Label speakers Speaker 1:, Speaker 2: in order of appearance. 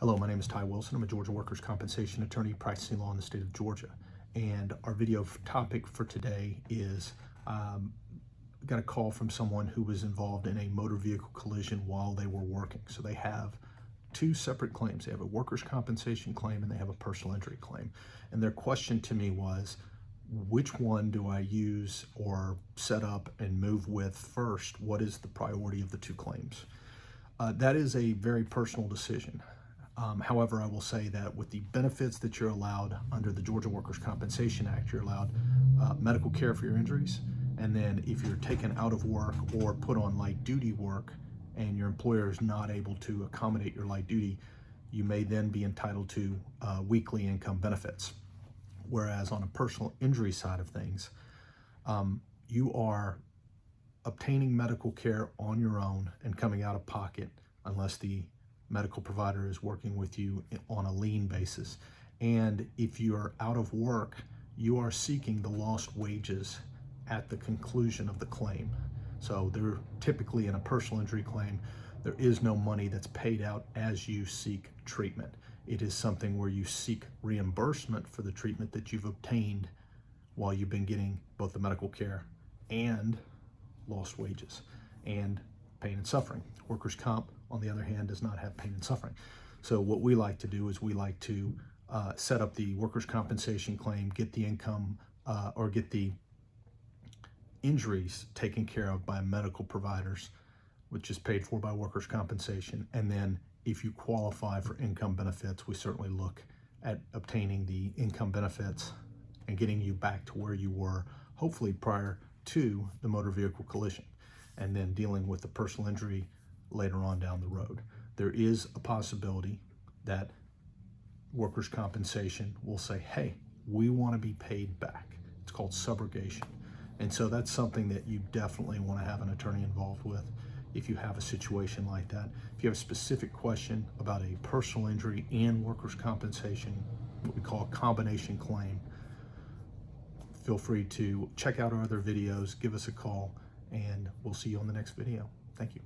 Speaker 1: Hello, my name is Ty Wilson. I'm a Georgia workers' compensation attorney practicing law in the state of Georgia. And our video topic for today is got a call from someone who was involved in a motor vehicle collision while they were working. So they have two separate claims. They have a workers' compensation claim and they have a personal injury claim. And their question to me was, which one do I use or set up and move with first? What is the priority of the two claims? That is a very personal decision. However, I will say that with the benefits that you're allowed under the Georgia Workers' Compensation Act, you're allowed medical care for your injuries. And then if you're taken out of work or put on light duty work and your employer is not able to accommodate your light duty, you may then be entitled to weekly income benefits. Whereas on a personal injury side of things, you are obtaining medical care on your own and coming out of pocket unless the medical provider is working with you on a lien basis. And if you're out of work, you are seeking the lost wages at the conclusion of the claim. So they're typically in a personal injury claim, there is no money that's paid out as you seek treatment. It is something where you seek reimbursement for the treatment that you've obtained while you've been getting both the medical care and lost wages and pain and suffering. Workers' comp, on the other hand, does not have pain and suffering. So what we like to do is we like to set up the workers' compensation claim, get the income or get the injuries taken care of by medical providers, which is paid for by workers' compensation. And then if you qualify for income benefits, we certainly look at obtaining the income benefits and getting you back to where you were, hopefully prior to the motor vehicle collision, and then dealing with the personal injury later on down the road. There is a possibility that workers' compensation will say, hey, we want to be paid back. It's called subrogation. And so that's something that you definitely want to have an attorney involved with if you have a situation like that. If you have a specific question about a personal injury and workers' compensation, what we call a combination claim, feel free to check out our other videos, give us a call, and we'll see you on the next video. Thank you.